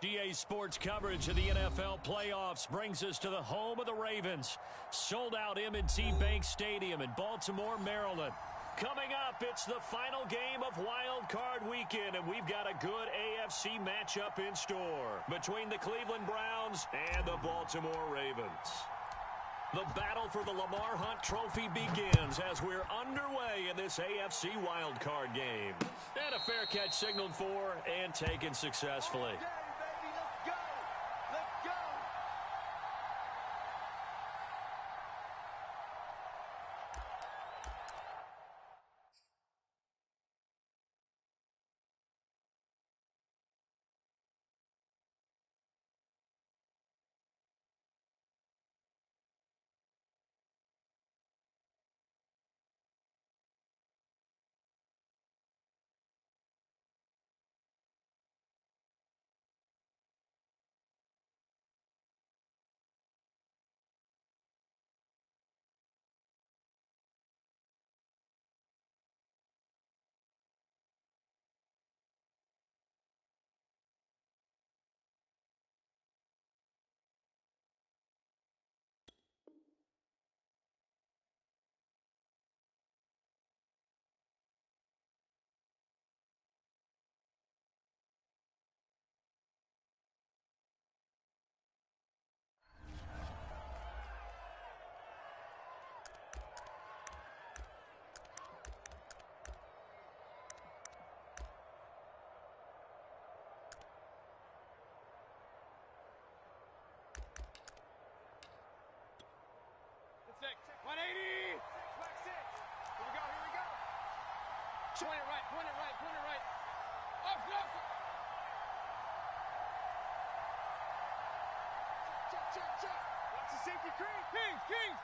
GA Sports coverage of the NFL playoffs brings us to the home of the Ravens. Sold out M&T Bank Stadium in Baltimore, Maryland. Coming up, it's the final game of Wild Card Weekend, and we've got a good AFC matchup in store between the Cleveland Browns and the Baltimore Ravens. The battle for the Lamar Hunt Trophy begins as we're underway in this AFC Wild Card game. And a fair catch signaled for and taken successfully. Six. 180. Back six. Here we go. Here we go. Point it right. Point it right. Point it right. Up. Check. Watch the safety creep. Kings.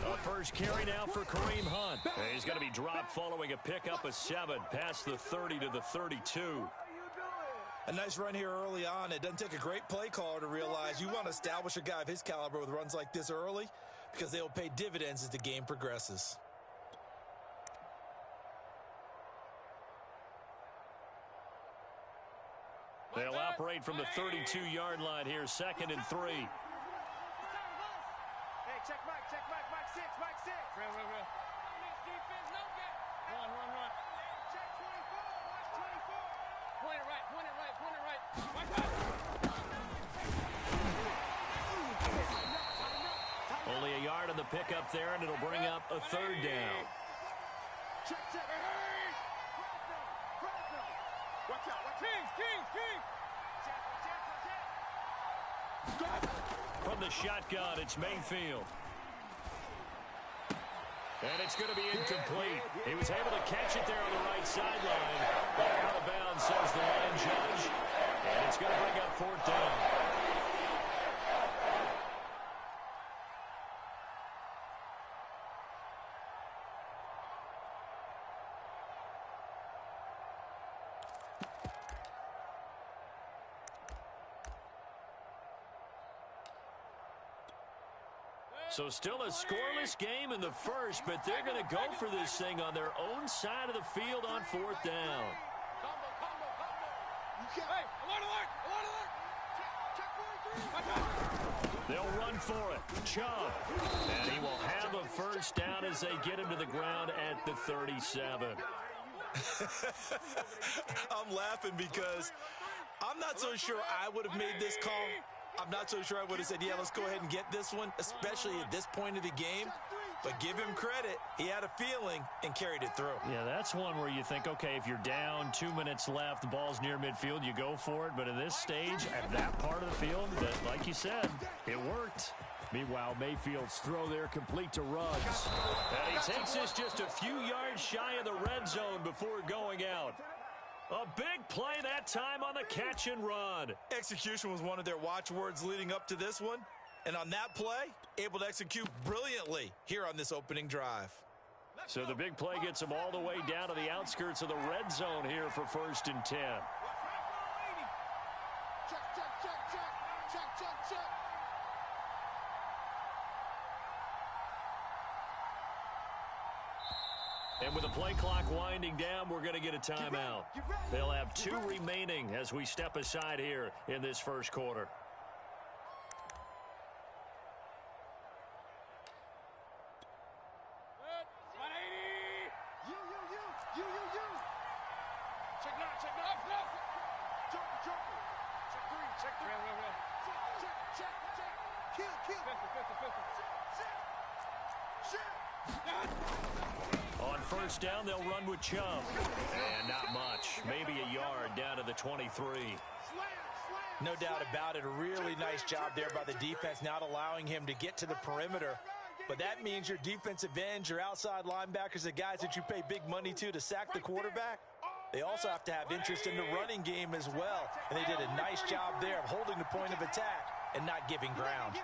A first carry now for Kareem Hunt. He's going to be dropped following a pickup of 7 past the 30 to the 32. A nice run here early on. It doesn't take a great play caller to realize you want to establish a guy of his caliber with runs like this early because they will pay dividends as the game progresses. They'll operate from the 32-yard line here, 2nd and 3. Hey, check Mike. Mike 6. Real. Run. Check 24. Watch 24. Point it right. Watch out. Only a yard on the pickup there, and it'll bring up a 3rd down. Check. Watch out. Kings. From the shotgun, it's Mayfield. And it's going to be incomplete. He was able to catch it there on the right sideline. But out of bounds, says the line judge. And it's going to bring up 4th down. So still a scoreless game in the first, but they're going to go for this thing on their own side of the field on 4th down. Hey, alert! Check 43. They'll run for it. Chubb. And he will have a first down as they get him to the ground at the 37. I'm laughing because I'm not so sure I would have made this call. I'm not so sure I would have said, yeah, let's go ahead and get this one, especially at this point of the game. But give him credit. He had a feeling and carried it through. Yeah, that's one where you think, okay, if you're down, 2 minutes left, the ball's near midfield, you go for it. But at this stage, at that part of the field, but like you said, it worked. Meanwhile, Mayfield's throw there complete to Ruggs. And he takes this just a few yards shy of the red zone before going out. A big play that time on the catch and run. Execution was one of their watchwords leading up to this one. And on that play, able to execute brilliantly here on this opening drive. So the big play gets them all the way down to the outskirts of the red zone here for 1st and 10. Check. And with the play clock winding down, we're going to get a timeout. They'll have 2 remaining as we step aside here in this first quarter. On first down, they'll run with Chubb. And not much. Maybe a yard down to the 23. No doubt about it. A really nice job there by the defense, not allowing him to get to the perimeter. But that means your defensive ends, your outside linebackers, the guys that you pay big money to sack the quarterback, they also have to have interest in the running game as well. And they did a nice job there of holding the point of attack and not giving ground.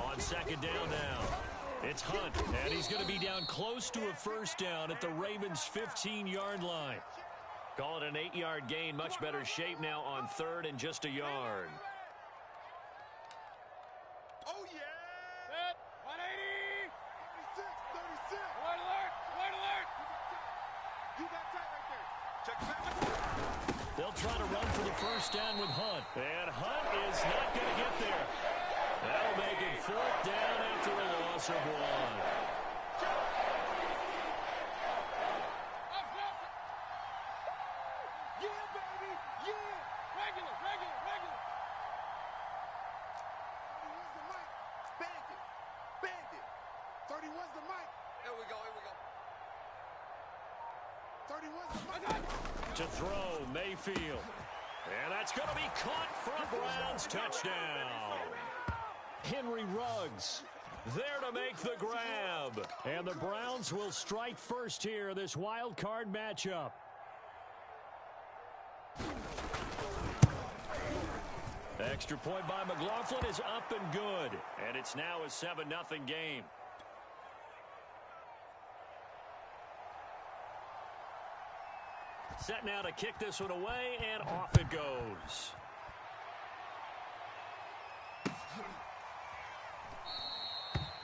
On second down now, it's Hunt, and he's going to be down close to a first down at the Ravens' 15-yard line. Call it an 8-yard gain, much better shape now on third and just a yard. Oh, yeah! Set, 180! 36, 36! Alert, alert! Alert, alert! You got tight right there. Check back. They'll try to run for the first down with Hunt. And Hunt is not going to get there. That'll make it 4th down after a loss of 1. Yeah, baby! Yeah! Regular, regular, regular! Where's the mic? Bandit! Bandit! 31's the mic! Here we go, here we go. 31's the mic! To throw, Mayfield. And that's going to be caught for a Browns touchdown. Henry Ruggs there to make the grab. And the Browns will strike first here in this wild card matchup. Extra point by McLaughlin is up and good. And it's now a 7-0 game. Set now to kick this one away, and off it goes.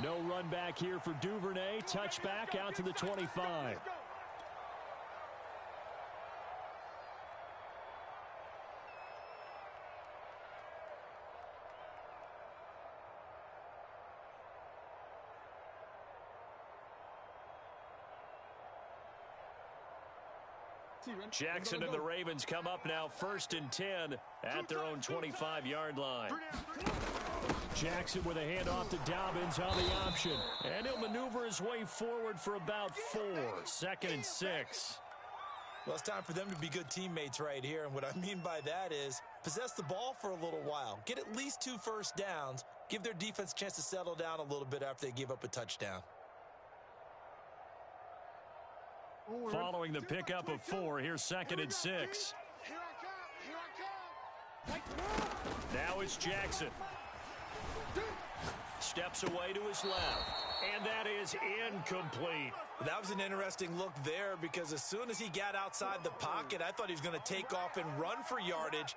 No run back here for Duvernay. Touchback out to the 25. Jackson and the Ravens come up now 1st and 10 at their own 25-yard line. Jackson with a handoff to Dobbins on the option. And he'll maneuver his way forward for about 4. 2nd and 6. Well, it's time for them to be good teammates right here. And what I mean by that is possess the ball for a little while. Get at least 2 first downs. Give their defense a chance to settle down a little bit after they give up a touchdown. Following the pickup of 4, here's 2nd and 6. Here I come. Now it's Jackson. Steps away to his left. And that is incomplete. That was an interesting look there because as soon as he got outside the pocket, I thought he was going to take off and run for yardage.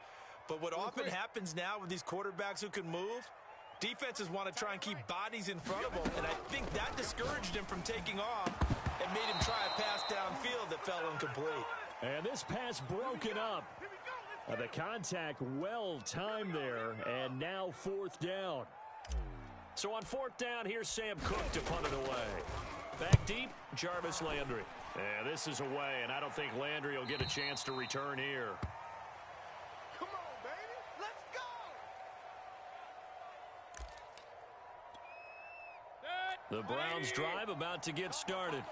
But what often happens now with these quarterbacks who can move, defenses want to try and keep bodies in front of them. And I think that discouraged him from taking off and made him try a pass downfield that fell incomplete. And this pass broken up. The contact well timed there, and now 4th down. So on 4th down, here's Sam Cook to punt it away. Back deep, Jarvis Landry. Yeah, this is away, and I don't think Landry will get a chance to return here. Come on, baby. Let's go. The Browns drive about to get started.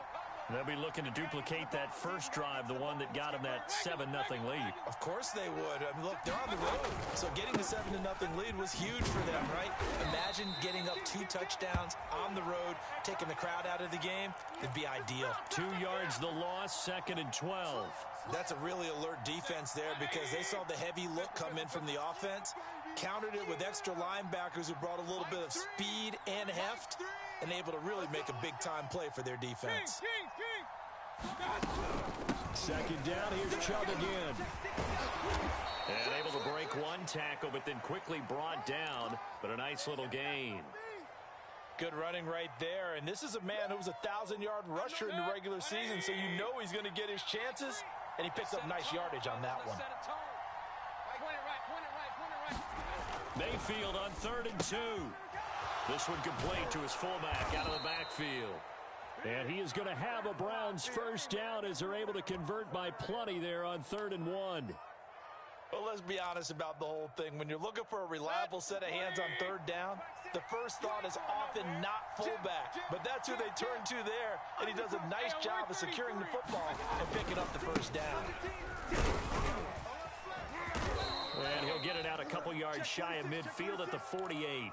They'll be looking to duplicate that first drive, the one that got them that 7-0 lead. Of course they would. I mean, look, they're on the road. So getting the 7-0 lead was huge for them, right? Imagine getting up 2 touchdowns on the road, taking the crowd out of the game. It'd be ideal. 2 yards the loss, 2nd and 12. That's a really alert defense there because they saw the heavy look come in from the offense, countered it with extra linebackers who brought a little bit of speed and heft, and able to really make a big-time play for their defense. King. Second down, here's Chubb again. And able to break one tackle, but then quickly brought down. But a nice little gain. Good running right there. And this is a man who was a 1,000-yard rusher in the regular season, so you know he's going to get his chances. And he picks up nice yardage on that one. Mayfield on 3rd and 2. This one complete to his fullback out of the backfield. And he is going to have a Browns first down as they're able to convert by plenty there on 3rd and 1. Well, let's be honest about the whole thing. When you're looking for a reliable set of hands on 3rd down, the first thought is often not fullback. But that's who they turn to there, and he does a nice job of securing the football and picking up the first down. And he'll get it out a couple yards shy of midfield at the 48.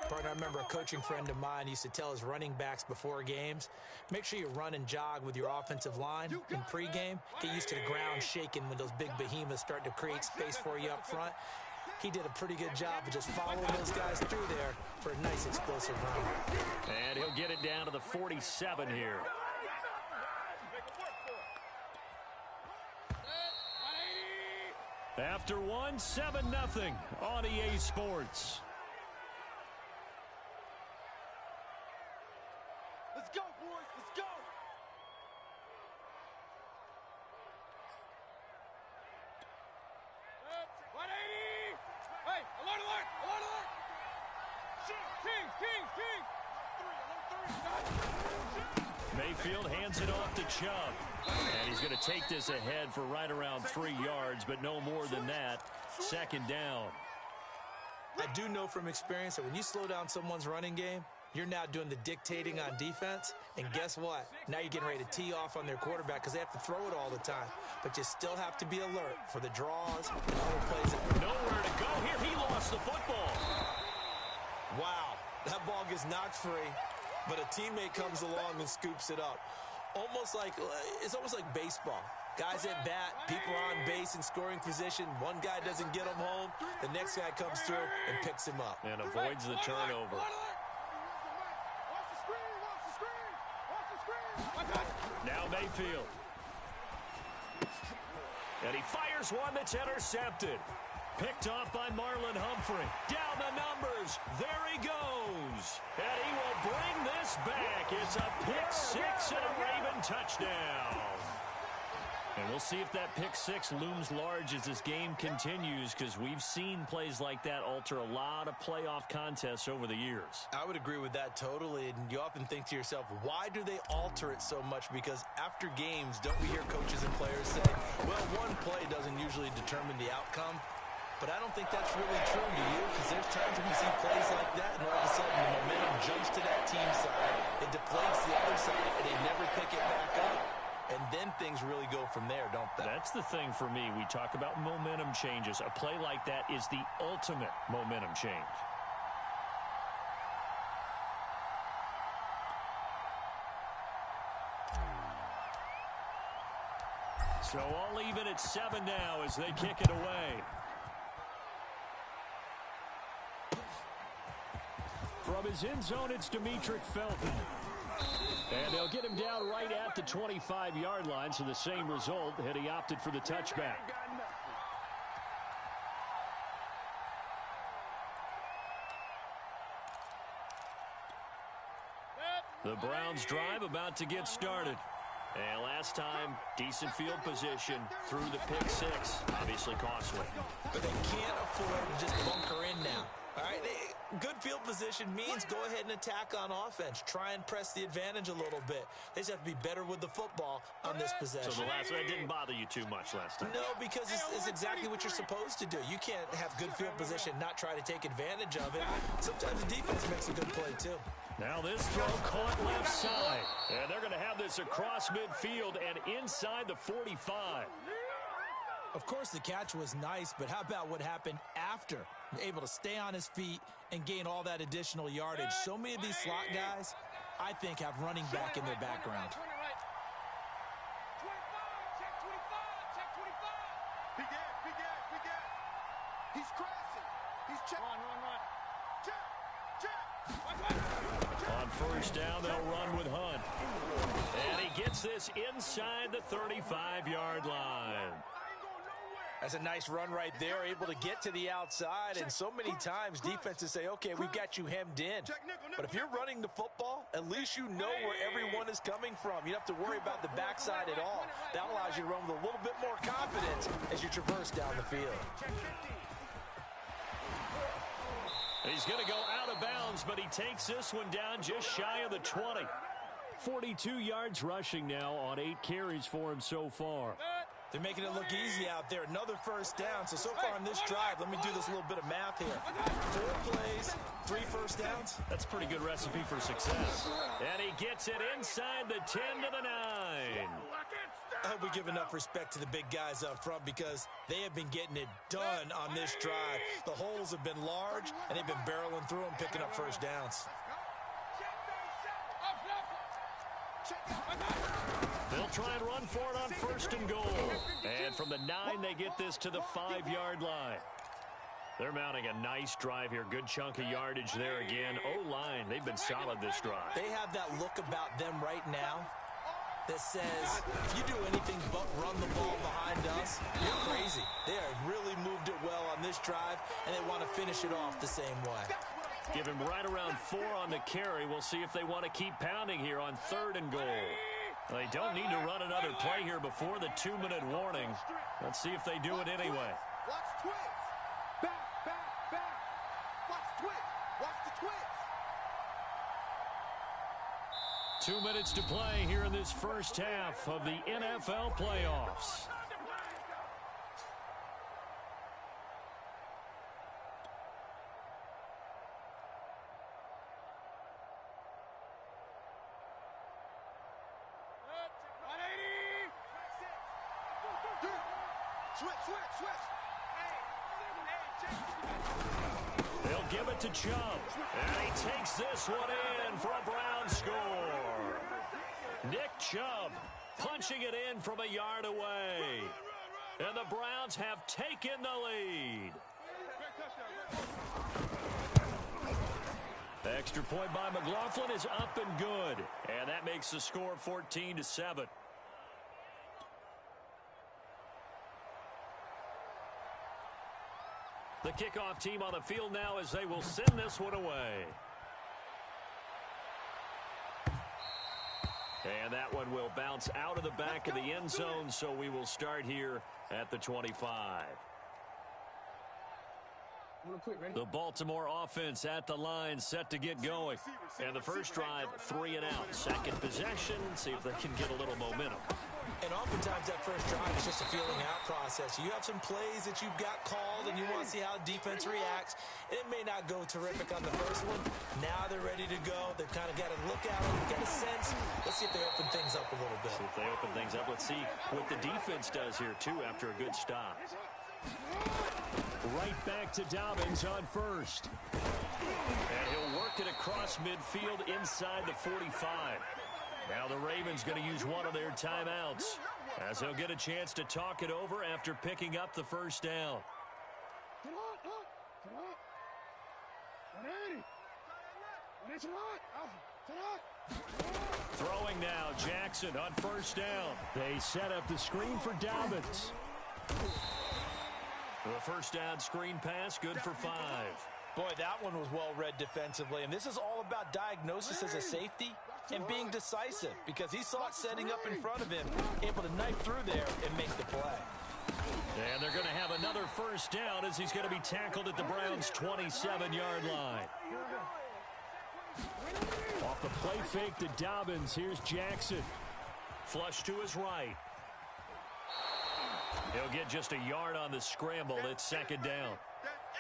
Partner, I remember a coaching friend of mine used to tell his running backs before games, make sure you run and jog with your offensive line in pregame. Get used to the ground shaking when those big behemoths start to create space for you up front. He did a pretty good job of just following those guys through there for a nice explosive run. And he'll get it down to the 47 here. After one, 7-0 on EA Sports. Let's go, boys. Let's go. Hey, alert, alert, alert, alert. Kings. Mayfield hands it off to Chubb. And he's going to take this ahead for right around 3 yards, but no more than that. 2nd down. I do know from experience that when you slow down someone's running game, you're now doing the dictating on defense, and guess what? Now you're getting ready to tee off on their quarterback because they have to throw it all the time. But you still have to be alert for the draws and other plays. Nowhere to go here. He lost the football. Wow, that ball gets knocked free, but a teammate comes along and scoops it up. It's almost like baseball. Guys at bat, people are on base in scoring position. One guy doesn't get him home. The next guy comes through and picks him up. And avoids the turnover. Now Mayfield. And he fires one that's intercepted. Picked off by Marlon Humphrey. Down the numbers. There he goes. And he will bring this back. It's a pick six and a Raven touchdown. And we'll see if that pick six looms large as this game continues, because we've seen plays like that alter a lot of playoff contests over the years. I would agree with that totally, and you often think to yourself, why do they alter it so much? Because after games, don't we hear coaches and players say, well, one play doesn't usually determine the outcome? But I don't think that's really true to you, because there's times when you see plays like that, and all of a sudden the momentum jumps to that team side, it deflates the other side, and they never pick it back up. And then things really go from there, don't they? That's the thing for me. We talk about momentum changes. A play like that is the ultimate momentum change. So all even at 7 now as they kick it away. From his end zone, it's Demetric Felton. And they'll get him down right at the 25-yard line, so the same result had he opted for the touchback. The Browns drive about to get started. And last time, decent field position through the pick six. Obviously costly. But they can't afford to just bunker in now. All right, good field position means go ahead and attack on offense. Try and press the advantage a little bit. They just have to be better with the football on this possession. So the last one didn't bother you too much last time? No, because it's exactly what you're supposed to do. You can't have good field position and not try to take advantage of it. Sometimes the defense makes a good play, too. Now this throw caught left side. And they're going to have this across midfield and inside the 45. Of course, the catch was nice, but how about what happened after? Able to stay on his feet and gain all that additional yardage. So many of these slot guys, I think, have running back in their background. He's crashing. He's checking. Run. Check. On first down, they'll run with Hunt. And he gets this inside the 35-yard line. That's a nice run right there, able to get to the outside. And so many times defenses say, okay, we've got you hemmed in. But if you're running the football, at least you know where everyone is coming from. You don't have to worry about the backside at all. That allows you to run with a little bit more confidence as you traverse down the field. He's going to go out of bounds, but he takes this one down just shy of the 20. 42 yards rushing now on 8 carries for him so far. They're making it look easy out there. Another first down. So far on this drive, let me do this little bit of math here. 4 plays, 3 first downs. That's a pretty good recipe for success. And he gets it inside the 10 to the 9. I hope we give enough respect to the big guys up front because they have been getting it done on this drive. The holes have been large, and they've been barreling through them, picking up first downs. They'll try and run for it on first and goal. And from the 9, they get this to the 5-yard line. They're mounting a nice drive here. Good chunk of yardage there again. O-line, they've been solid this drive. They have that look about them right now that says, if you do anything but run the ball behind us, you're crazy. They have really moved it well on this drive, and they want to finish it off the same way. Give him right around 4 on the carry. We'll see if they want to keep pounding here on 3rd and goal. They don't need to run another play here before the 2-minute warning. Let's see if they do it anyway. Watch twins. Back. Watch twins. Watch the twins. 2 minutes to play here in this first half of the NFL playoffs. They'll give it to Chubb. And he takes this one in for a Brown score. Nick Chubb punching it in from a yard away. And the Browns have taken the lead. The extra point by McLaughlin is up and good. And that makes the score 14-7. The kickoff team on the field now as they will send this one away. And that one will bounce out of the back of the end zone, so we will start here at the 25. The Baltimore offense at the line, set to get going. And the first drive, 3 and out. Second possession, see if they can get a little momentum. And oftentimes that first drive is just a feeling out process. You have some plays that you've got called and you want to see how defense reacts. It may not go terrific on the first one. Now they're ready to go. They've kind of got to look out and get a sense. Let's see if they open things up a little bit. See if they open things up. Let's see what the defense does here, too, after a good stop. Right back to Dobbins on first. And he'll work it across midfield inside the 45. Now the Ravens going to use one of their timeouts as they'll get a chance to talk it over after picking up the first down. Throwing now, Jackson on first down. They set up the screen for Dobbins. The first down screen pass, good for 5. Boy, that one was well read defensively. And this is all about diagnosis as a safety and being decisive because he saw it setting up in front of him, able to knife through there and make the play. And they're going to have another first down as he's going to be tackled at the Browns' 27-yard line. Off the play fake to Dobbins, here's Jackson. Flush to his right. He'll get just a yard on the scramble. It's second down.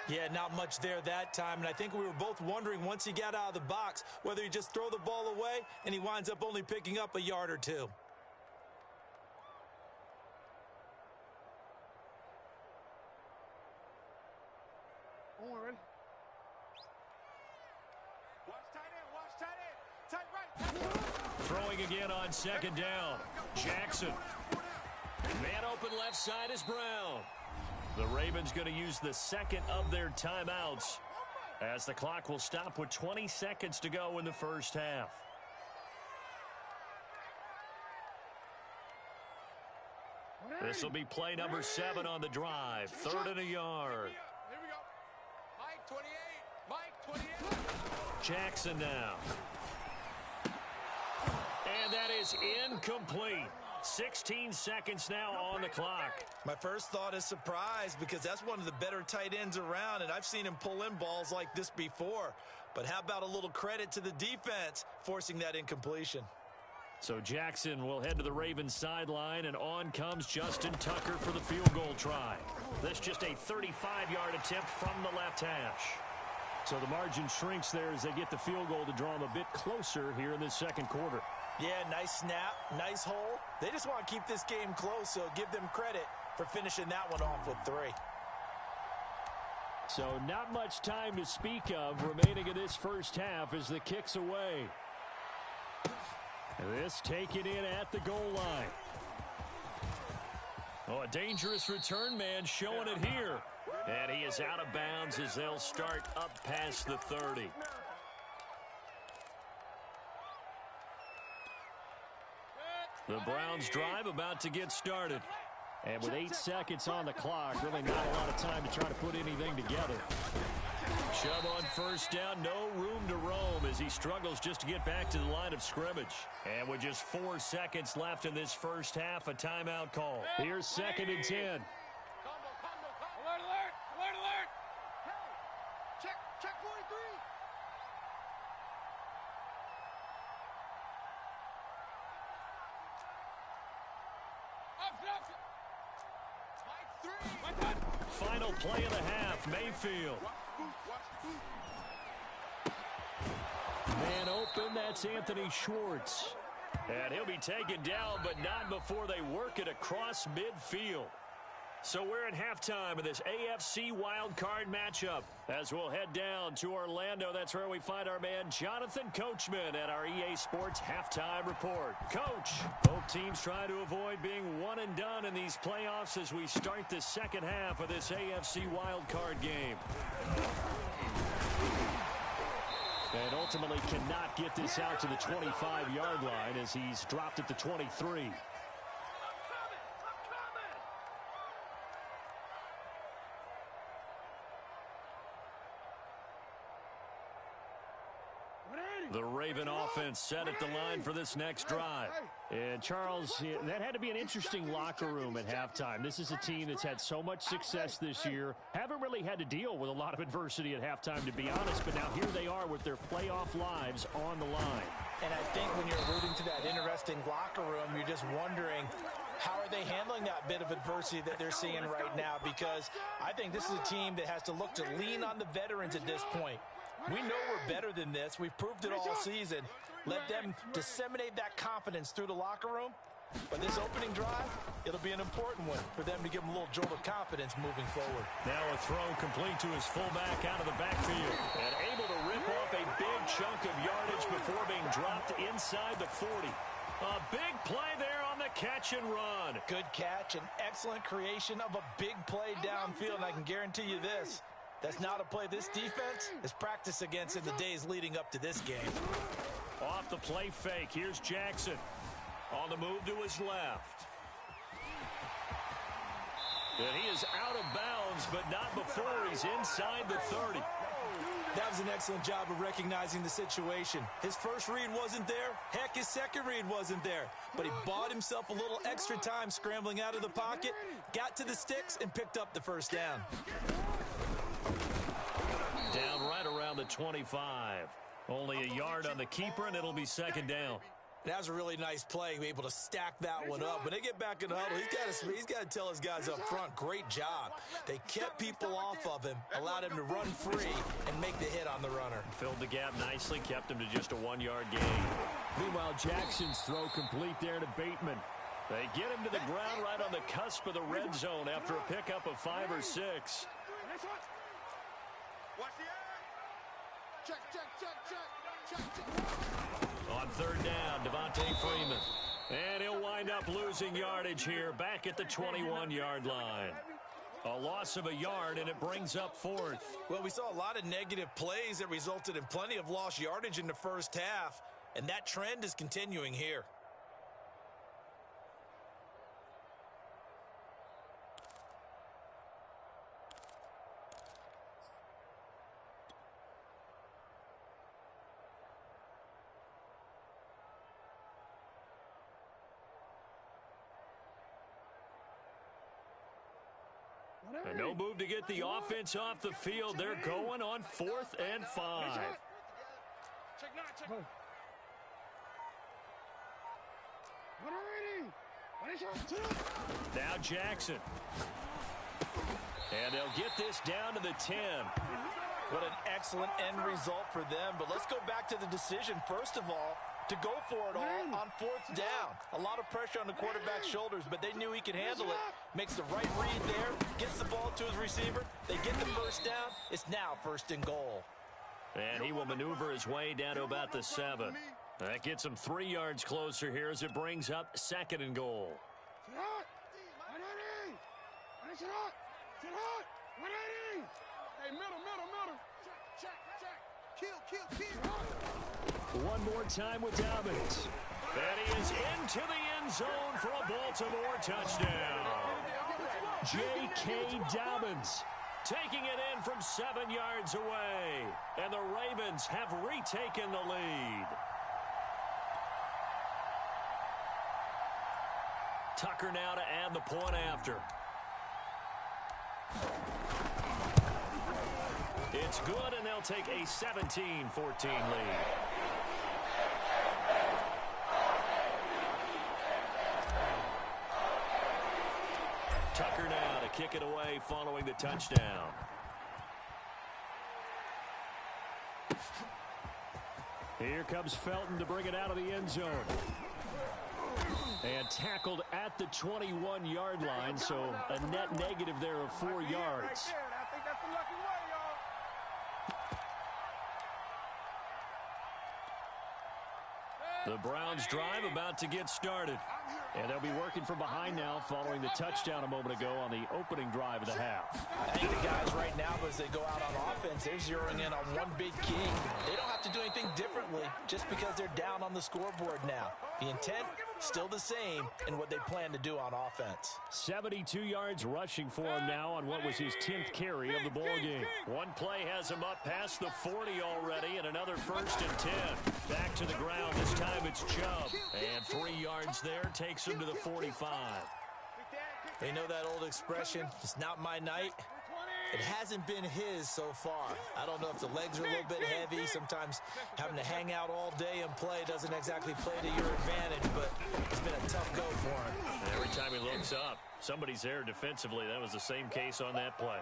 Yeah, not much there that time, and I think we were both wondering once he got out of the box whether he just throw the ball away, and he winds up only picking up a yard or 2. Throwing again on second down. Jackson. Man open left side is Brown. The Ravens going to use the second of their timeouts as the clock will stop with 20 seconds to go in the first half. This will be play number 7 on the drive. 3rd and a yard. Here we go. Mike 28. Mike 28. Jackson now. And that is incomplete. 16 seconds now on the clock. My first thought is surprise because that's one of the better tight ends around, and I've seen him pull in balls like this before. But how about a little credit to the defense forcing that incompletion? So Jackson will head to the Ravens sideline, and on comes Justin Tucker for the field goal try. This just a 35-yard attempt from the left hash. So the margin shrinks there as they get the field goal to draw them a bit closer here in this second quarter. Yeah, nice snap, nice hole. They just want to keep this game close, so give them credit for finishing that one off with 3. So not much time to speak of remaining in this first half as the kick's away. This taken in at the goal line. Oh, a dangerous return man showing it here. And he is out of bounds as they'll start up past the 30. The Browns drive about to get started. And with 8 seconds on the clock, really not a lot of time to try to put anything together. Shove on first down, no room to roam as he struggles just to get back to the line of scrimmage. And with just 4 seconds left in this first half, a timeout call. Here's 2nd and 10. Alert, alert, alert, alert. Check 43. Final play of the half, Mayfield. Man open, that's Anthony Schwartz. And he'll be taken down, but not before they work it across midfield. So we're at halftime of this AFC wildcard matchup. As we'll head down to Orlando, that's where we find our man Jonathan Coachman at our EA Sports Halftime Report. Coach, both teams trying to avoid being one and done in these playoffs as we start the second half of this AFC wildcard game. And ultimately cannot get this out to the 25-yard line as he's dropped at the 23. The Raven offense set at the line for this next drive. And Charles, that had to be an interesting locker room at halftime. This is a team that's had so much success this year. Haven't really had to deal with a lot of adversity at halftime, to be honest. But now here they are with their playoff lives on the line. And I think when you're alluding to that interesting locker room, you're just wondering, how are they handling that bit of adversity that they're seeing right now? Because I think this is a team that has to look to lean on the veterans at this point. We know we're better than this. We've proved it all season. Let them disseminate that confidence through the locker room. But this opening drive, it'll be an important one for them to give them a little jolt of confidence moving forward. Now a throw complete to his fullback out of the backfield. And able to rip off a big chunk of yardage before being dropped inside the 40. A big play there on the catch and run. Good catch and excellent creation of a big play downfield. And I can guarantee you this. That's not a play this defense has practiced against in the days leading up to this game. Off the play fake, here's Jackson. On the move to his left. And he is out of bounds, but not before he's inside the 30. That was an excellent job of recognizing the situation. His first read wasn't there. Heck, his second read wasn't there. But he bought himself a little extra time scrambling out of the pocket, got to the sticks, and picked up the first down. Down right around the 25. Only a yard on the keeper, and it'll be second down. That was a really nice play, able to stack that one up. When they get back in the huddle, he's got to tell his guys up front, great job. They kept people off of him, allowed him to run free and make the hit on the runner. Filled the gap nicely, kept him to just a 1-yard gain. Meanwhile, Jackson's throw complete there to Bateman. They get him to the ground right on the cusp of the red zone after a pickup of 5 or 6. Watch the eye. Check. On third down, Devontae Freeman. And he'll wind up losing yardage here back at the 21-yard line. A loss of a yard, and it brings up fourth. Well, we saw a lot of negative plays that resulted in plenty of lost yardage in the first half, and that trend is continuing here. And no move to get the offense off the field. They're going on 4th and 5. Now Jackson. And they'll get this down to the 10. What an excellent end result for them. But let's go back to the decision, first of all, to go for it all on 4th down. A lot of pressure on the quarterback's shoulders, but they knew he could handle it. Makes the right read there, gets the ball to his receiver. They get the first down. It's now 1st and goal. And he will maneuver his way down to about the 7. That gets him 3 yards closer here as it brings up 2nd and goal. Hey, middle. Kill. One more time with Dobbins. And he is into the end zone for a Baltimore touchdown. J.K. Dobbins taking it in from 7 yards away. And the Ravens have retaken the lead. Tucker now to add the point after. It's good, and they'll take a 17-14 lead. Tucker now to kick it away following the touchdown. Here comes Felton to bring it out of the end zone. And tackled at the 21-yard line, so a net negative there of 4 yards. The Browns drive about to get started. And they'll be working from behind now following the touchdown a moment ago on the opening drive of the half. I think the guys right now, as they go out on offense, they're zeroing in on one big key. They don't have to do anything differently just because they're down on the scoreboard now. The intent, still the same in what they plan to do on offense. 72 yards rushing for him now on what was his 10th carry of the ballgame. One play has him up past the 40 already, and another 1st and 10. Back to the ground. This time it's Chubb. And 3 yards there takes him to the 45. They know that old expression, it's not my night. It hasn't been his so far. I don't know if the legs are a little bit heavy. Sometimes having to hang out all day and play doesn't exactly play to your advantage, but it's been a tough go for him. And every time he looks up, somebody's there defensively. That was the same case on that play.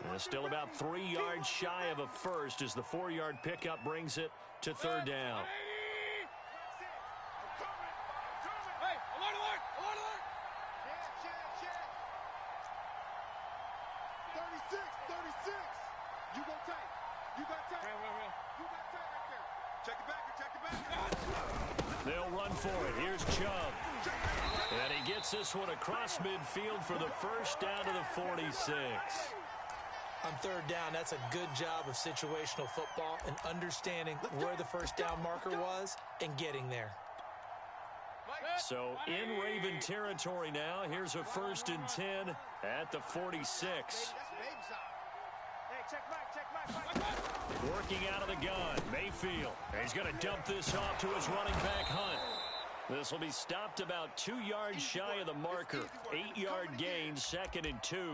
And it's still about 3 yards shy of a first as the 4-yard pickup brings it to 3rd down. They'll run for it. Here's Chubb. And he gets this one across midfield for the first down to the 46. On 3rd down, that's a good job of situational football and understanding where the first down marker was and getting there. So in Raven territory now, here's a 1st and 10 at the 46. Working out of the gun, Mayfield. He's going to dump this off to his running back, Hunt. This will be stopped about 2 yards shy of the marker. 8-yard gain, 2nd and 2.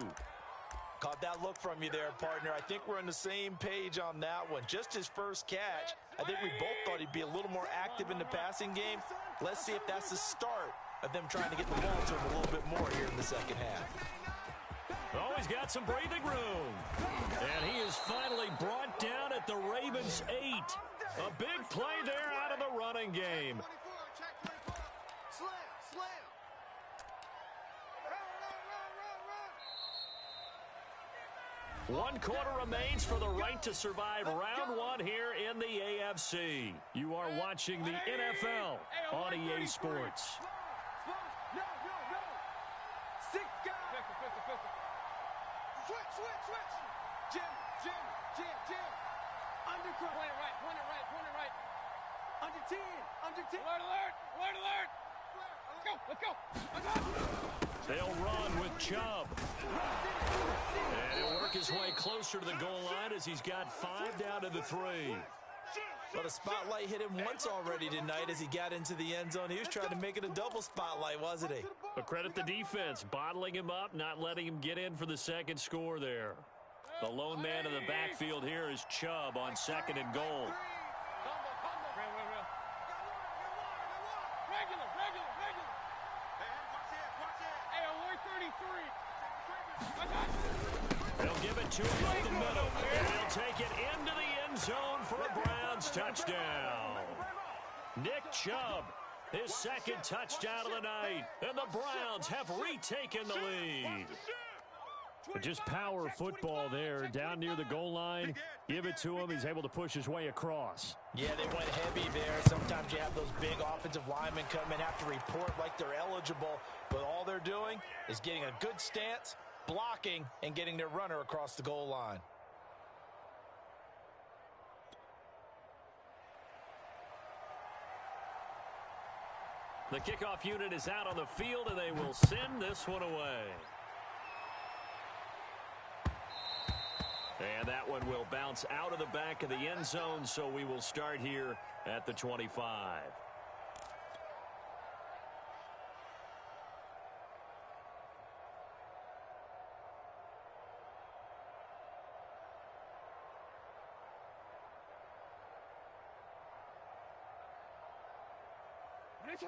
Caught that look from you there, partner. I think we're on the same page on that one. Just his first catch. I think we both thought he'd be a little more active in the passing game. Let's see if that's the start of them trying to get the ball to him a little bit more here in the second half. Oh, he's got some breathing room. And he is finally brought down at the Ravens' 8. A big play there out of the running game. One quarter remains for the right to survive round 1 here in the AFC. You are watching the NFL on EA Sports. Switch. Jim. Undercut. Point it right. Under 10. Alert. Let's go. They'll run with Chubb. And he'll work his way closer to the goal line as he's got 5 down to the 3. Well, the spotlight hit him once already tonight as he got into the end zone. He was trying to make it a double spotlight, wasn't he? But credit the defense, bottling him up, not letting him get in for the second score there. The lone man in the backfield here is Chubb on 2nd and goal. They'll give it to him up the middle, and he'll take it into the end zone for a Browns touchdown. Nick Chubb, his 2nd touchdown of the night, and the Browns have retaken the lead. Just power football there, down near the goal line. Give it to him. He's able to push his way across. Yeah, they went heavy there. Sometimes you have those big offensive linemen come in, have to report like they're eligible, but all they're doing is getting a good stance, blocking, and getting their runner across the goal line. The kickoff unit is out on the field, and they will send this one away. And that one will bounce out of the back of the end zone, so we will start here at the 25.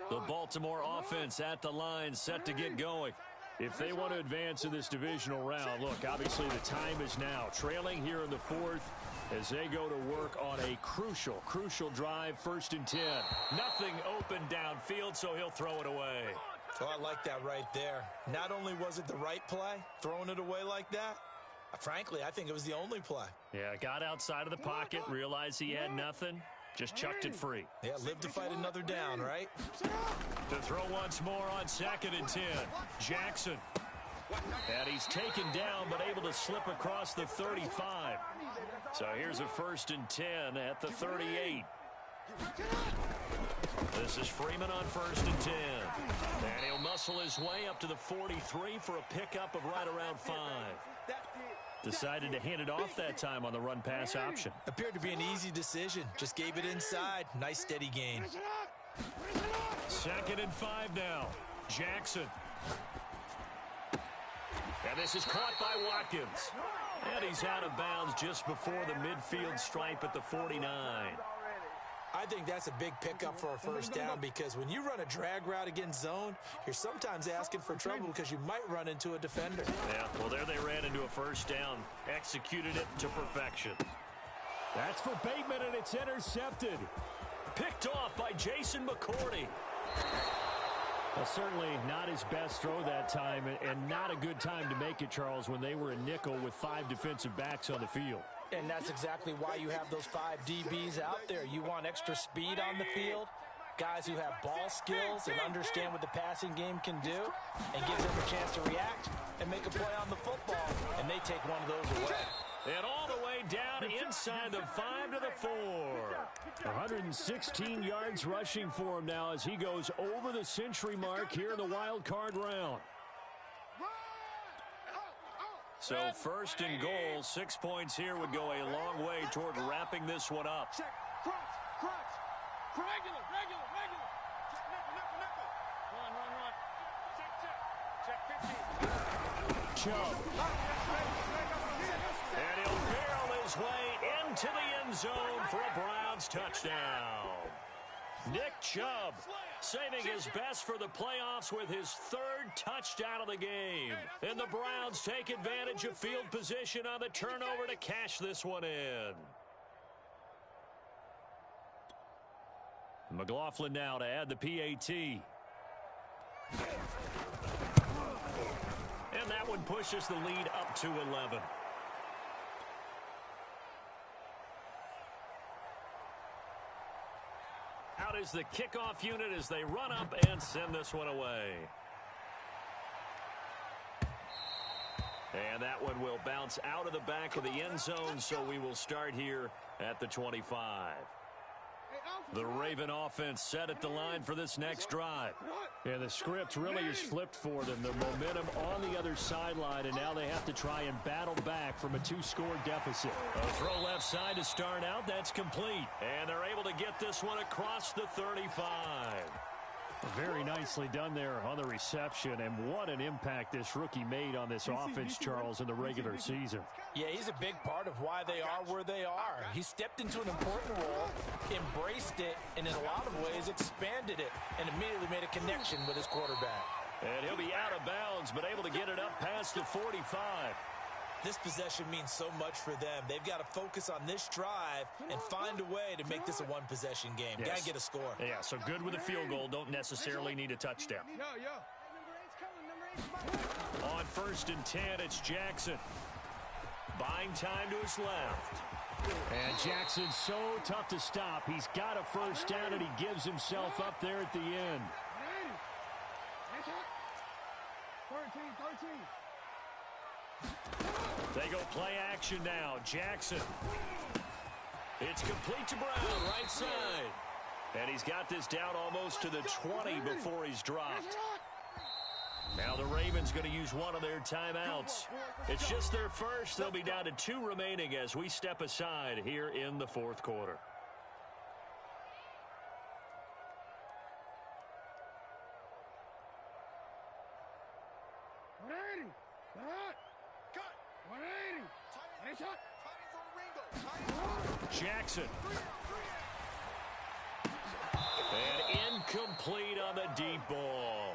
The Baltimore offense at the line, set to get going. If they want to advance in this divisional round, look, obviously the time is now. Trailing here in the 4th as they go to work on a crucial drive, 1st and 10. Nothing open downfield, so he'll throw it away. Oh, I like that right there. Not only was it the right play, throwing it away like that, frankly, I think it was the only play. Yeah, got outside of the pocket, realized he had nothing. Just chucked it free. Yeah, live to fight another down, right? To throw once more on 2nd and 10. Jackson. And he's taken down, but able to slip across the 35. So here's a 1st and 10 at the 38. This is Freeman on 1st and 10. And he'll muscle his way up to the 43 for a pickup of right around 5. Decided to hand it off that time on the run-pass option. Appeared to be an easy decision. Just gave it inside. Nice steady gain. 2nd and 5 now. Jackson. And this is caught by Watkins. And he's out of bounds just before the midfield stripe at the 49. I think that's a big pickup for a 1st down because when you run a drag route against zone, you're sometimes asking for trouble because you might run into a defender. Yeah, well, there they ran into a 1st down. Executed it to perfection. That's for Bateman, and it's intercepted. Picked off by Jason McCourty. Well, certainly not his best throw that time, and not a good time to make it, Charles, when they were in nickel with 5 defensive backs on the field. And that's exactly why you have those 5 DBs out there. You want extra speed on the field, guys who have ball skills and understand what the passing game can do, and gives them a chance to react and make a play on the football, and they take one of those away. And all the way down inside the 5 to the 4. 116 yards rushing for him now as he goes over the century mark here in the wild card round. So 1st and goal, 6 points here would go a long way toward wrapping this one up. Check, crunch. Regular. Run. Check 15. Chubb. And he'll barrel his way into the end zone for a Browns touchdown. Nick Chubb saving his best for the playoffs with his 3rd touchdown of the game. And the Browns take advantage of field position on the turnover to cash this one in. McLaughlin now to add the PAT. And that one pushes the lead up to 11. Out is the kickoff unit as they run up and send this one away. And that one will bounce out of the back of the end zone, so we will start here at the 25. The Raven offense set at the line for this next drive. Yeah, the script really is flipped for them. The momentum on the other sideline, and now they have to try and battle back from a 2-score deficit. A throw left side to start out. That's complete. And they're able to get this one across the 35. Very nicely done there on the reception, and what an impact this rookie made on this offense, Charles, in the regular season. Yeah, he's a big part of why they are where they are. He stepped into an important role, embraced it, and in a lot of ways expanded it, and immediately made a connection with his quarterback. And he'll be out of bounds, but able to get it up past the 45. This possession means so much for them. They've got to focus on this drive and find a way to make this a one-possession game. Yes. Got to get a score. Yeah, so good with a field goal. Don't necessarily need a touchdown. On 1st and 10, it's Jackson. Buying time to his left. And Jackson's so tough to stop. He's got a first down, and he gives himself up there at the end. 13. They go play action now. Jackson. It's complete to Brown, right side. And he's got this down almost to the 20 before he's dropped. Now the Ravens going to use one of their timeouts. It's just their first. They'll be down to 2 remaining as we step aside here in the 4th quarter. Jackson. And incomplete on the deep ball.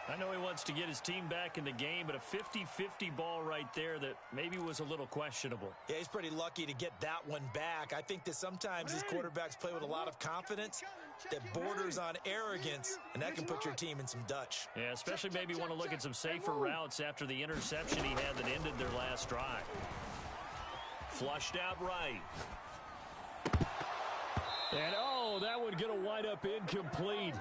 I know he wants to get his team back in the game, but a 50-50 ball right there that maybe was a little questionable. Yeah, he's pretty lucky to get that one back. I think that sometimes these quarterbacks play with a lot of confidence that borders on arrogance, and that can put your team in some Dutch. Yeah, especially maybe want to look at some safer routes after the interception he had that ended their last drive. Flushed out right. And, oh, that one going to wind up incomplete.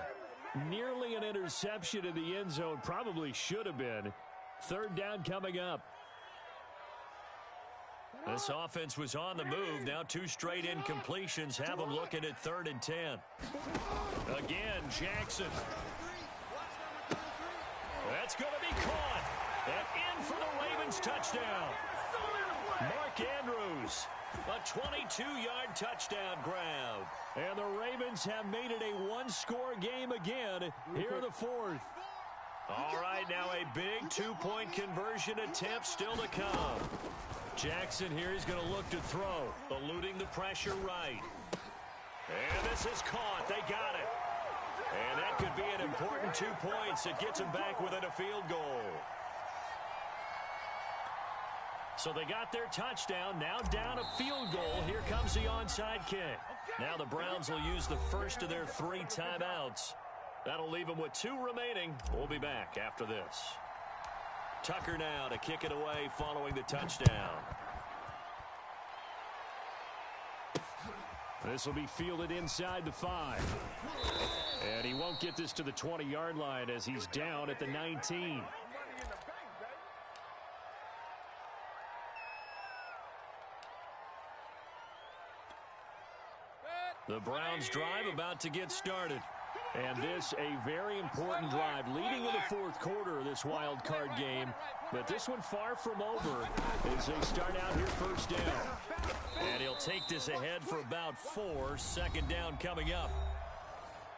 Nearly an interception in the end zone. Probably should have been. 3rd down coming up. This offense was on the move. Now 2 straight incompletions have them looking at 3rd and 10. Again, Jackson. That's going to be caught. And in for the Ravens touchdown. Mark Andrews. A 22-yard touchdown grab. And the Ravens have made it a 1-score game again here in the 4th. All right, now a big 2-point conversion attempt still to come. Jackson here is going to look to throw, eluding the pressure right. And this is caught. They got it. And that could be an important 2 points. It gets them back within a field goal. So they got their touchdown, now down a field goal. Here comes the onside kick. Now the Browns will use the first of their 3 timeouts. That'll leave them with 2 remaining. We'll be back after this. Tucker now to kick it away following the touchdown. This will be fielded inside the 5. And he won't get this to the 20-yard line as he's down at the 19. The Browns drive about to get started. And this a very important drive leading in the 4th quarter of this wild card game. But this one far from over as they start out here 1st down. And he'll take this ahead for about 4. 2nd down coming up.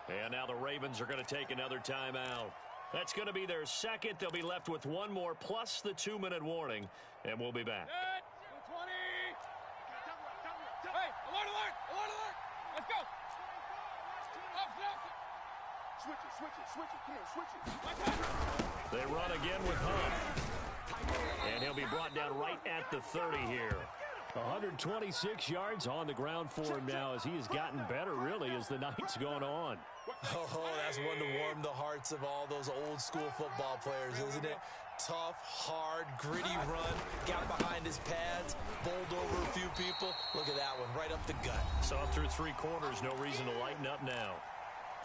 And now the Ravens are going to take another timeout. That's going to be their 2nd. They'll be left with 1 more plus the 2-minute warning. And we'll be back. Hey, alert, alert, alert, alert. Let's go. Switch it. Come on, switch it. They run again with Hunt. And he'll be brought down right at the 30 here. 126 yards on the ground for him now as he has gotten better, really, as the night's gone on. Oh, that's one to warm the hearts of all those old-school football players, isn't it? Tough, hard, gritty run, got behind his pads, bowled over a few people. Look at that one, right up the gut. So up through 3 quarters, no reason to lighten up now.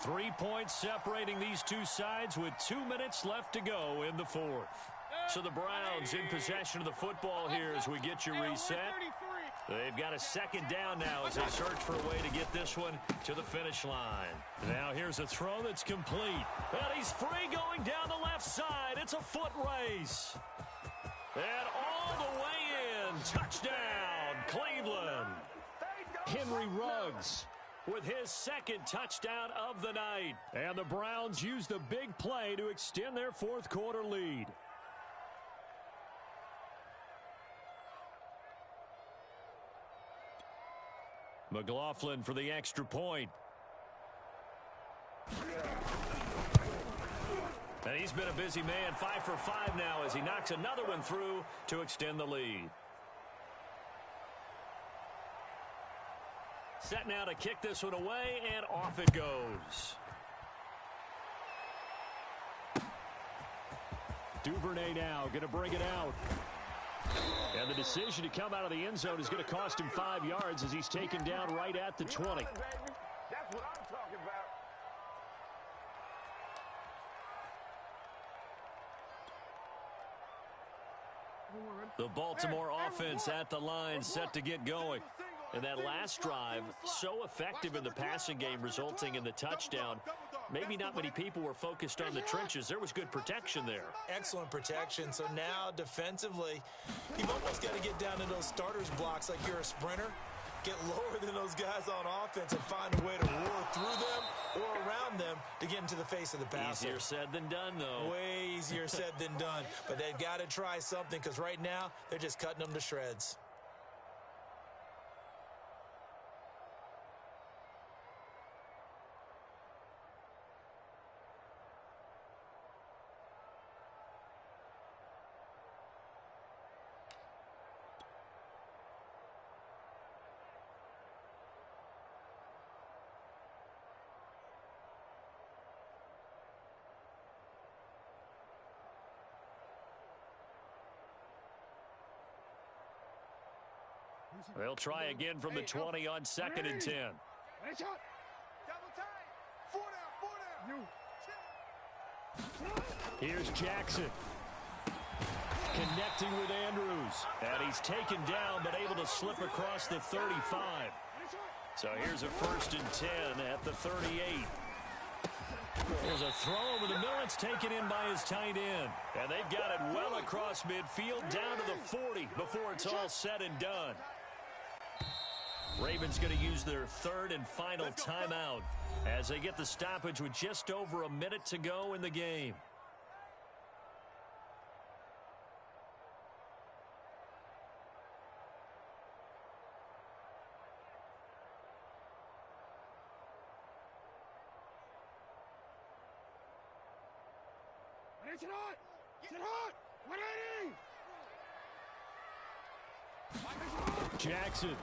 3 points separating these two sides with 2 minutes left to go in the 4th. So the Browns in possession of the football here as we get you reset. They've got a second down now as they search for a way to get this one to the finish line. Now here's a throw that's complete. And he's free going down the left side. It's a foot race. And all the way in. Touchdown, Cleveland. Henry Ruggs with his second touchdown of the night. And the Browns use the big play to extend their fourth quarter lead. McLaughlin for the extra point. And he's been a busy man, 5 for 5 now as he knocks another one through to extend the lead. Set now to kick this one away, and off it goes. Duvernay now going to bring it out. And the decision to come out of the end zone is going to cost him 5 yards as he's taken down right at the 20. That's what I'm talking about. The Baltimore offense at the line set to get going. And that last drive, so effective in the passing game, resulting in the touchdown. Maybe not many people were focused on the trenches. There was good protection there. Excellent protection. So now defensively, you've almost got to get down to those starters blocks like you're a sprinter. Get lower than those guys on offense and find a way to roar through them or around them to get into the face of the passer. Easier said than done, though. Way easier said than done. But they've got to try something because right now they're just cutting them to shreds. They'll try again from the 20 on 2nd and 10. Here's Jackson. Connecting with Andrews. And he's taken down but able to slip across the 35. So here's a 1st and 10 at the 38. There's a throw over the middle. It's taken in by his tight end. And they've got it well across midfield down to the 40 before it's all said and done. Ravens going to use their 3rd and final timeout as they get the stoppage with just over a minute to go in the game. Sit hot! Sit hot! 180! Jackson.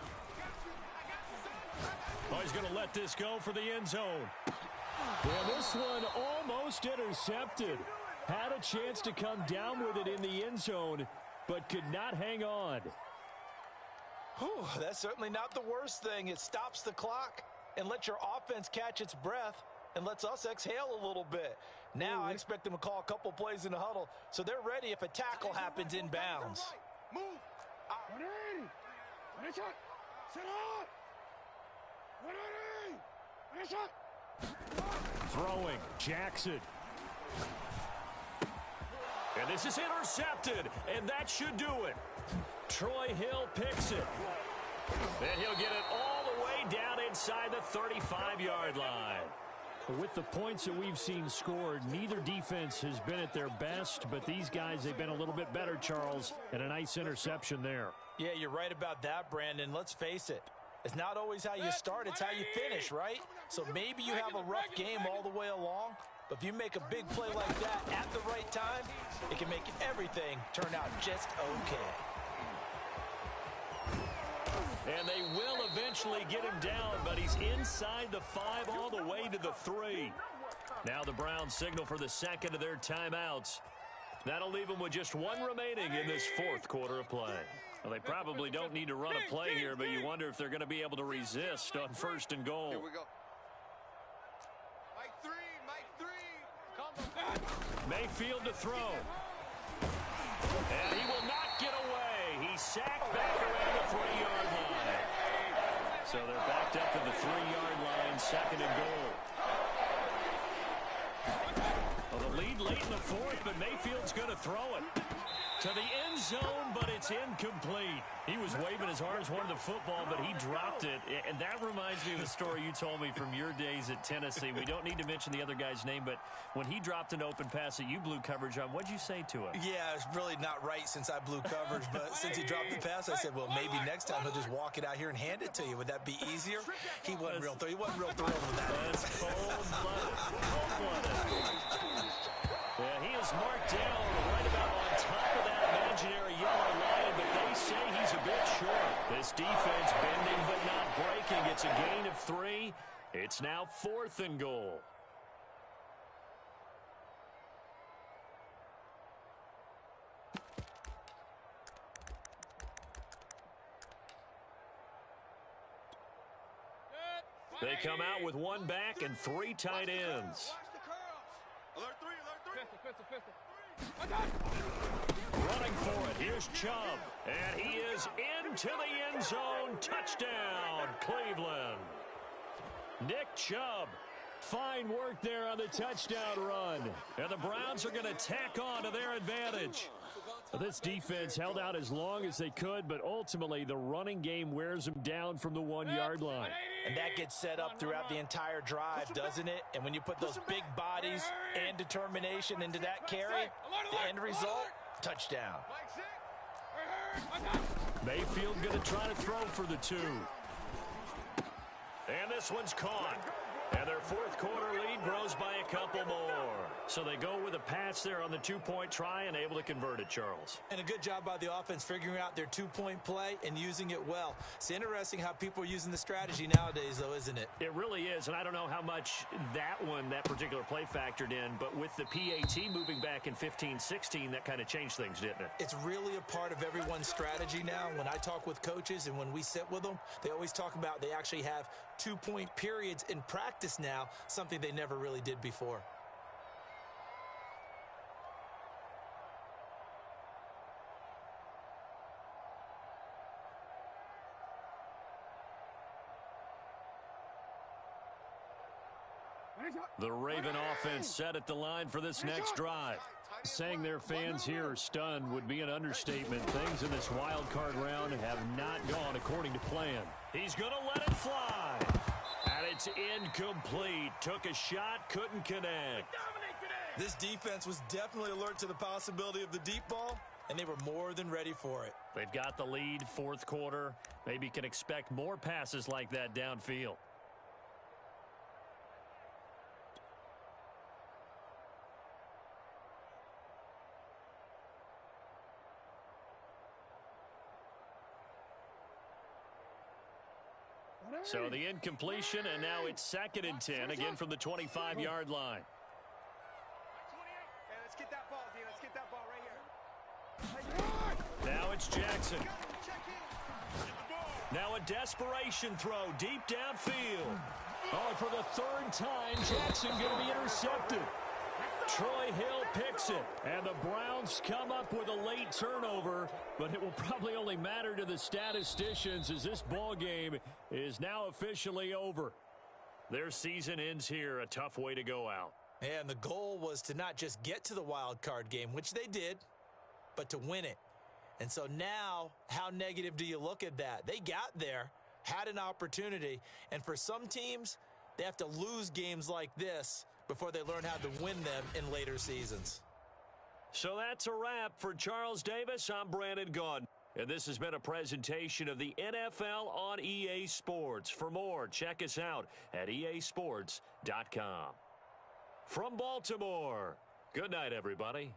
Oh, he's going to let this go for the end zone. And this one almost intercepted. Had a chance to come down with it in the end zone, but could not hang on. Whew, that's certainly not the worst thing. It stops the clock and lets your offense catch its breath and lets us exhale a little bit. Now I expect them to call a couple plays in the huddle so they're ready if a tackle happens inbounds. Move! 180! Sit hot! 180! Throwing, Jackson. And this is intercepted, and that should do it. Troy Hill picks it. And he'll get it all the way down inside the 35-yard line. With the points that we've seen scored, neither defense has been at their best, but these guys, they've been a little bit better, Charles, and a nice interception there. Yeah, you're right about that, Brandon. Let's face it. It's not always how you start, it's how you finish, right? So maybe you have a rough game all the way along, but if you make a big play like that at the right time, it can make everything turn out just okay. And they will eventually get him down, but he's inside the 5 all the way to the 3. Now the Browns signal for the 2nd of their timeouts. That'll leave them with just 1 remaining in this 4th quarter of play. Well, they probably don't need to run a play here, but you wonder if they're going to be able to resist on 1st and goal. Here we go. Mike 3. Come on. Mayfield to throw. And he will not get away. He's sacked back around the 3-yard line. So they're backed up to the 3-yard line, second and goal. Well, the lead late in the fourth, but Mayfield's going to throw it to the end zone, but it's incomplete. He was waving his arms, wanted the football, but he dropped it. And that reminds me of the story you told me from your days at Tennessee. We don't need to mention the other guy's name, but when he dropped an open pass that you blew coverage on, what'd you say to him? Yeah, it's really not right since I blew coverage, but since he dropped the pass, I said, well, maybe next time he'll just walk it out here and hand it to you. Would that be easier? He wasn't real thrilled with that. That's cold-blooded. Cold-blooded. Yeah, he is marked down right about on top of that imaginary yellow line, but they say he's a bit short. This defense bending but not breaking. It's a gain of 3. It's now 4th and goal. They come out with 1 back and 3 tight ends. Alert 3, alert 3. Pistol. Running for it. Here's Chubb. And he is into the end zone. Touchdown, Cleveland. Nick Chubb. Fine work there on the touchdown run. And the Browns are going to tack on to their advantage. This defense held out as long as they could, but ultimately the running game wears them down from the 1-yard line. And that gets set up throughout the entire drive, doesn't it? And when you put those big bodies and determination into that carry, the end result, touchdown. Mayfield going to try to throw for the 2. And this one's caught. And their 4th quarter lead grows by a couple more. So they go with a pass there on the 2-point try and able to convert it, Charles. And a good job by the offense figuring out their 2-point play and using it well. It's interesting how people are using the strategy nowadays, though, isn't it? It really is, and I don't know how much that particular play factored in, but with the PAT moving back in 15-16, that kind of changed things, didn't it? It's really a part of everyone's strategy now. When I talk with coaches and when we sit with them, they always talk about they actually have 2-point periods in practice now, something they never really did before. The Raven offense set at the line for this next drive. Saying their fans here are stunned would be an understatement. Things in this wild card round have not gone according to plan. He's going to let it fly. And it's incomplete. Took a shot, couldn't connect. This defense was definitely alert to the possibility of the deep ball, and they were more than ready for it. They've got the lead, 4th quarter. Maybe can expect more passes like that downfield. So the incompletion, and now it's 2nd and 10, again from the 25-yard line. Hey, let's get that ball, D. Let's get that ball right here. Now it's Jackson. Now a desperation throw deep downfield. Oh, and for the 3rd time, Jackson going to be intercepted. Troy Hill picks it, and the Browns come up with a late turnover, but it will probably only matter to the statisticians as this ball game is now officially over. Their season ends here, a tough way to go out. And the goal was to not just get to the wild card game, which they did, but to win it. And so now, how negative do you look at that? They got there, had an opportunity, and for some teams, they have to lose games like this before they learn how to win them in later seasons. So that's a wrap for Charles Davis. I'm Brandon Gaudin. And this has been a presentation of the NFL on EA Sports. For more, check us out at easports.com. From Baltimore, good night, everybody.